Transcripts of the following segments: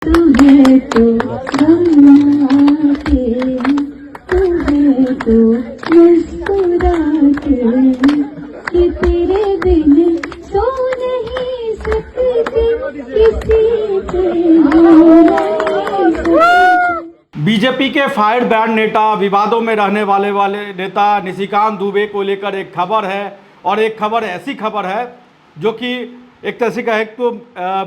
तुम्हें तो शर्माते तुम्हें तो मुस्कुराते कि तेरे बिन सो नहीं सकते किसी से हो नहीं सकते। बीजेपी के फायर ब्रांड नेता, विवादों में रहने वाले नेता निशिकांत दुबे को लेकर एक खबर है, और एक खबर ऐसी खबर है जो कि एक तरह से कहे तो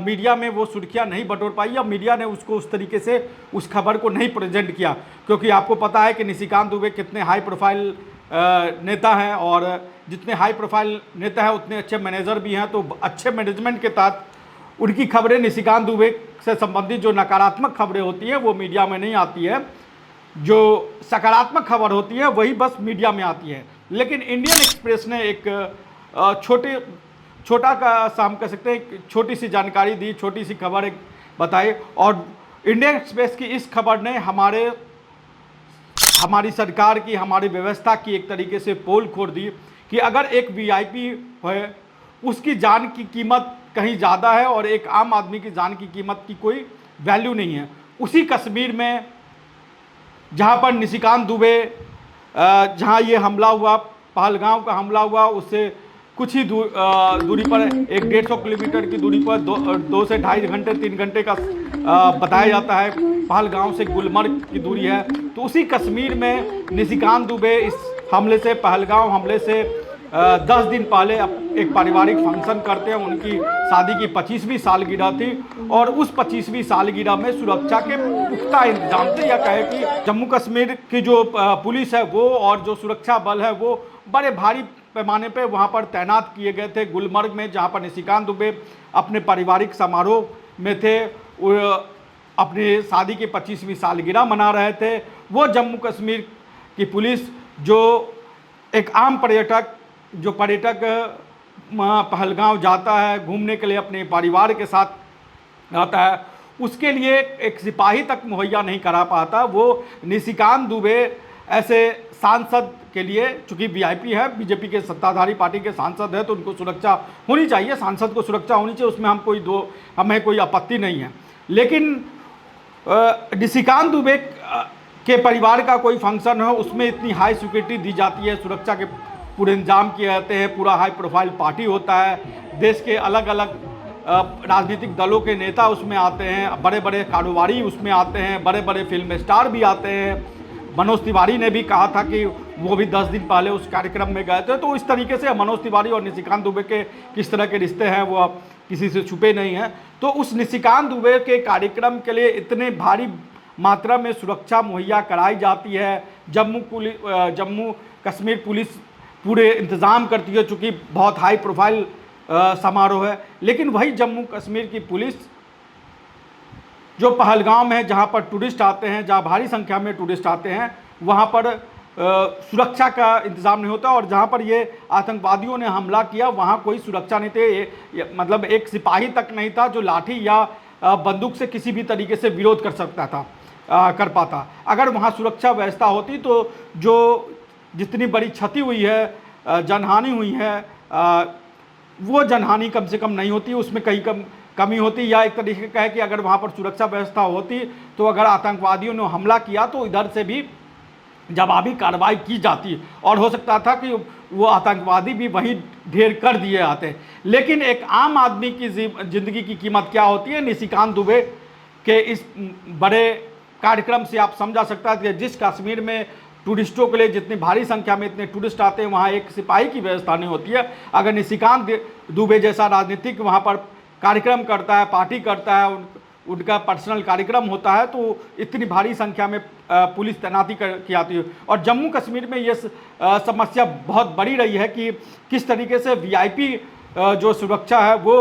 मीडिया में वो सुर्खियां नहीं बटोर पाई, या मीडिया ने उसको उस तरीके से उस खबर को नहीं प्रेजेंट किया, क्योंकि आपको पता है कि निशिकांत दुबे कितने हाई प्रोफाइल नेता हैं, और जितने हाई प्रोफाइल नेता हैं उतने अच्छे मैनेजर भी हैं। तो अच्छे मैनेजमेंट के तहत उनकी खबरें, निशिकांत दुबे से संबंधित जो नकारात्मक खबरें होती हैं वो मीडिया में नहीं आती है, जो सकारात्मक खबर होती है वही बस मीडिया में आती है। लेकिन इंडियन एक्सप्रेस ने एक छोटा का हम कह सकते हैं छोटी सी जानकारी दी, छोटी सी खबर एक बताई, और इंडियन एक्सप्रेस की इस खबर ने हमारी सरकार की, हमारी व्यवस्था की एक तरीके से पोल खोल दी कि अगर एक वीआईपी है उसकी जान की कीमत कहीं ज़्यादा है और एक आम आदमी की जान की कीमत की कोई वैल्यू नहीं है। उसी कश्मीर में जहाँ पर निशिकांत दुबे, जहाँ ये हमला हुआ, पहलगाम का हमला हुआ, उससे कुछ ही दूरी पर, एक 150 किलोमीटर की दूरी पर 2 से 2.5 घंटे 3 घंटे का बताया जाता है पहलगाम से गुलमर्ग की दूरी है। तो उसी कश्मीर में निशिकांत दुबे इस हमले से, पहलगाम हमले से 10 दिन पहले एक पारिवारिक फंक्शन करते हैं। उनकी शादी की 25वीं सालगिरह थी, और उस 25वीं सालगिरह में सुरक्षा के पुख्ता इंतजाम थे, या कहे कि जम्मू कश्मीर की जो पुलिस है वो और जो सुरक्षा बल है वो बड़े भारी पैमाने पे वहाँ पर तैनात किए गए थे गुलमर्ग में, जहाँ पर निशिकांत दुबे अपने पारिवारिक समारोह में थे, अपनी शादी की 25वीं सालगिरह मना रहे थे। वो जम्मू कश्मीर की पुलिस, जो एक आम पर्यटक पहलगाम जाता है घूमने के लिए, अपने परिवार के साथ आता है, उसके लिए एक सिपाही तक मुहैया नहीं करा पाता। वो निशिकांत दुबे ऐसे सांसद के लिए, चूंकि वीआईपी है, बीजेपी के सत्ताधारी पार्टी के सांसद है, तो उनको सुरक्षा होनी चाहिए, सांसद को सुरक्षा होनी चाहिए, उसमें हमें कोई आपत्ति नहीं है। लेकिन निशिकांत दुबे के परिवार का कोई फंक्शन हो, उसमें इतनी हाई सिक्योरिटी दी जाती है, सुरक्षा के पूरे इंतजाम किए जाते हैं, पूरा हाई प्रोफाइल पार्टी होता है, देश के अलग अलग राजनीतिक दलों के नेता उसमें आते हैं, बड़े बड़े कारोबारी उसमें आते हैं, बड़े बड़े फिल्म स्टार भी आते हैं। मनोज तिवारी ने भी कहा था कि वो भी 10 दिन पहले उस कार्यक्रम में गए थे। तो इस तरीके से मनोज तिवारी और निशिकांत दुबे के किस तरह के रिश्ते हैं वो अब किसी से छुपे नहीं हैं। तो उस निशिकांत दुबे के कार्यक्रम के लिए इतने भारी मात्रा में सुरक्षा मुहैया कराई जाती है, जम्मू कश्मीर पुलिस पूरे इंतज़ाम करती है, चूँकि बहुत हाई प्रोफाइल समारोह है। लेकिन वही जम्मू कश्मीर की पुलिस जो पहलगाम है, जहाँ पर टूरिस्ट आते हैं, जहाँ भारी संख्या में टूरिस्ट आते हैं, वहाँ पर सुरक्षा का इंतज़ाम नहीं होता, और जहाँ पर ये आतंकवादियों ने हमला किया वहाँ कोई सुरक्षा नहीं थे, मतलब एक सिपाही तक नहीं था जो लाठी या बंदूक से किसी भी तरीके से विरोध कर पाता। अगर वहाँ सुरक्षा व्यवस्था होती तो जो जितनी बड़ी क्षति हुई है, जनहानि हुई है, वो जनहानि कम से कम नहीं होती, उसमें कहीं कमी होती, या एक तरीके का है कि अगर वहाँ पर सुरक्षा व्यवस्था होती तो अगर आतंकवादियों ने हमला किया तो इधर से भी जवाबी कार्रवाई की जाती, और हो सकता था कि वो आतंकवादी भी वहीं ढेर कर दिए जाते। लेकिन एक आम आदमी की ज़िंदगी की कीमत क्या होती है, निशिकांत दुबे के इस बड़े कार्यक्रम से आप समझा सकता है कि जिस कश्मीर में टूरिस्टों के लिए जितनी भारी संख्या में इतने टूरिस्ट आते हैं, वहाँ एक सिपाही की व्यवस्था नहीं होती है। अगर निशिकांत दुबे जैसा राजनीतिक वहाँ पर कार्यक्रम करता है, पार्टी करता है, उनका पर्सनल कार्यक्रम होता है, तो इतनी भारी संख्या में पुलिस तैनाती की जाती है। और जम्मू कश्मीर में ये समस्या बहुत बड़ी रही है कि किस तरीके से वीआईपी जो सुरक्षा है वो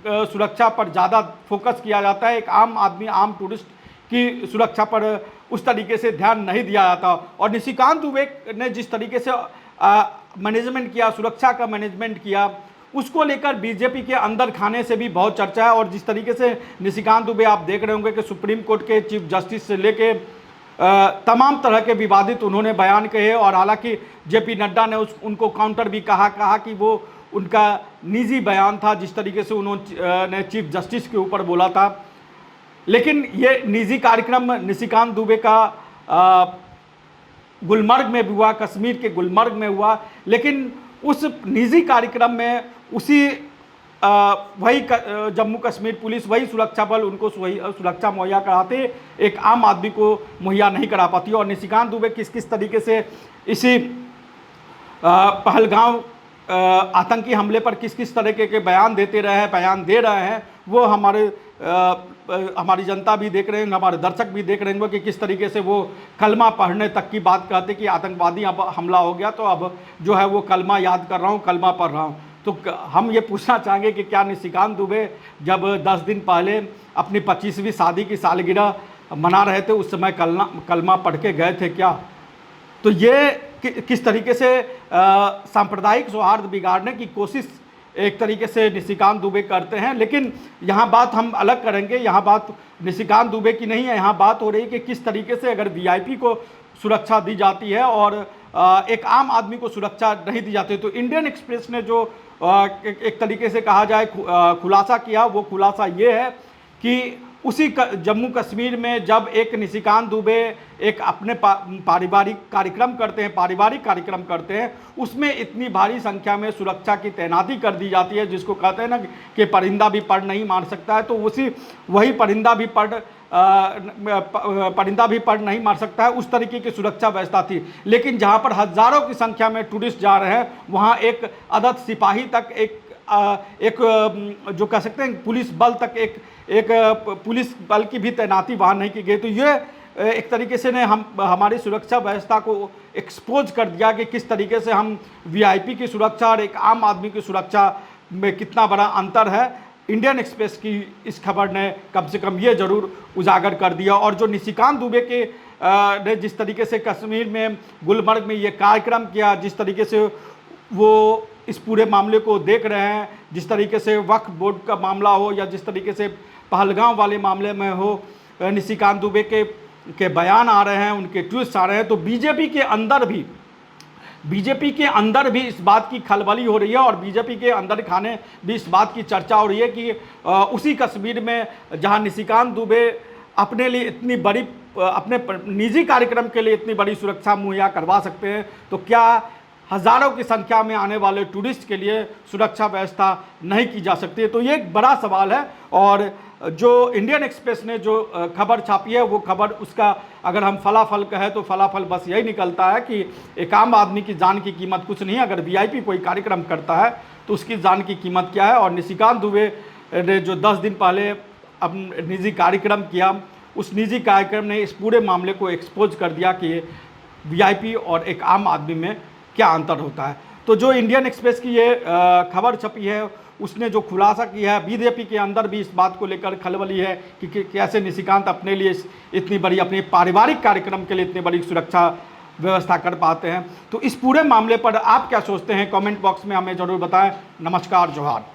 सुरक्षा पर ज़्यादा फोकस किया जाता है, एक आम आदमी, आम टूरिस्ट की सुरक्षा पर उस तरीके से ध्यान नहीं दिया जाता। और निशिकांत दुबे ने जिस तरीके से मैनेजमेंट किया, सुरक्षा का मैनेजमेंट किया, उसको लेकर बीजेपी के अंदर खाने से भी बहुत चर्चा है। और जिस तरीके से निशिकांत दुबे आप देख रहे होंगे कि सुप्रीम कोर्ट के चीफ जस्टिस से लेके तमाम तरह के विवादित उन्होंने बयान कहे, और हालांकि जेपी नड्डा ने उनको काउंटर भी कहा कि वो उनका निजी बयान था, जिस तरीके से उन्होंने चीफ जस्टिस के ऊपर बोला था। लेकिन ये निजी कार्यक्रम निशिकांत दुबे का गुलमर्ग में भी हुआ, कश्मीर के गुलमर्ग में हुआ, लेकिन उस निजी कार्यक्रम में उसी वही जम्मू कश्मीर पुलिस, वही सुरक्षा बल उनको वही सुरक्षा मुहैया कराते, एक आम आदमी को मुहैया नहीं करा पाती। और निशिकांत दुबे किस किस तरीके से इसी पहलगांव आतंकी हमले पर किस किस तरीके के बयान दे रहे हैं, वो हमारी जनता भी देख रहे हैं, हमारे दर्शक भी देख रहे हैं कि किस तरीके से वो कलमा पढ़ने तक की बात कहते कि आतंकवादी अब हमला हो गया तो अब जो है वो कलमा याद कर रहा हूँ, कलमा पढ़ रहा हूँ। तो हम ये पूछना चाहेंगे कि क्या निशिकांत दुबे जब 10 दिन पहले अपनी 25वीं शादी की सालगिरह मना रहे थे उस समय कलमा पढ़ के गए थे क्या? तो ये किस तरीके से सांप्रदायिक सौहार्द बिगाड़ने की कोशिश एक तरीके से निशिकांत दुबे करते हैं। लेकिन यहाँ बात हम अलग करेंगे, यहाँ बात निशिकांत दुबे की नहीं है, यहाँ बात हो रही है कि किस तरीके से अगर वीआईपी को सुरक्षा दी जाती है और एक आम आदमी को सुरक्षा नहीं दी जाती। तो इंडियन एक्सप्रेस ने जो एक तरीके से कहा जाए खुलासा किया, वो खुलासा ये है कि उसी जम्मू कश्मीर में जब एक निशिकांत दुबे एक अपने पारिवारिक कार्यक्रम करते हैं, उसमें इतनी भारी संख्या में सुरक्षा की तैनाती कर दी जाती है, जिसको कहते हैं ना कि परिंदा भी पड़ नहीं मार सकता है, तो वही परिंदा भी पड़ नहीं मार सकता है, उस तरीके की सुरक्षा व्यवस्था थी। लेकिन जहां पर हज़ारों की संख्या में टूरिस्ट जा रहे हैं, वहां एक अदद सिपाही तक, एक जो कह सकते हैं पुलिस बल तक, एक पुलिस बल की भी तैनाती वहाँ नहीं की गई। तो ये एक तरीके से ने हमारी सुरक्षा व्यवस्था को एक्सपोज कर दिया कि किस तरीके से हम वीआईपी की सुरक्षा और एक आम आदमी की सुरक्षा में कितना बड़ा अंतर है। इंडियन एक्सप्रेस की इस खबर ने कम से कम ये ज़रूर उजागर कर दिया। और जो निशिकांत दुबे के ने जिस तरीके से कश्मीर में गुलमर्ग में ये कार्यक्रम किया, जिस तरीके से वो इस पूरे मामले को देख रहे हैं, जिस तरीके से वक्फ बोर्ड का मामला हो या जिस तरीके से पहलगांव वाले मामले में हो, निशिकांत दुबे के बयान आ रहे हैं, उनके ट्वीट्स आ रहे हैं, तो बीजेपी के अंदर भी इस बात की खलबली हो रही है और बीजेपी के अंदर खाने भी इस बात की चर्चा हो रही है कि उसी कश्मीर में जहां निशिकांत दुबे अपने लिए इतनी बड़ी, अपने निजी कार्यक्रम के लिए इतनी बड़ी सुरक्षा मुहैया करवा सकते हैं, तो क्या हज़ारों की संख्या में आने वाले टूरिस्ट के लिए सुरक्षा व्यवस्था नहीं की जा सकती है? तो ये एक बड़ा सवाल है। और जो इंडियन एक्सप्रेस ने जो खबर छापी है, वो खबर, उसका अगर हम फलाफल कहें तो फलाफल बस यही निकलता है कि एक आम आदमी की जान की कीमत कुछ नहीं है। अगर वीआईपी कोई कार्यक्रम करता है तो उसकी जान की कीमत क्या है। और निशिकांत दुबे ने जो 10 दिन पहले अपना निजी कार्यक्रम किया, उस निजी कार्यक्रम ने इस पूरे मामले को एक्सपोज कर दिया कि वीआईपी और एक आम आदमी में क्या अंतर होता है। तो जो इंडियन एक्सप्रेस की ये खबर छपी है, उसने जो खुलासा किया है, बीजेपी के अंदर भी इस बात को लेकर खलबली है कि कैसे निशिकांत अपने लिए इतनी बड़ी, अपने पारिवारिक कार्यक्रम के लिए इतनी बड़ी सुरक्षा व्यवस्था कर पाते हैं। तो इस पूरे मामले पर आप क्या सोचते हैं, कमेंट बॉक्स में हमें ज़रूर बताएं। नमस्कार, जोहार।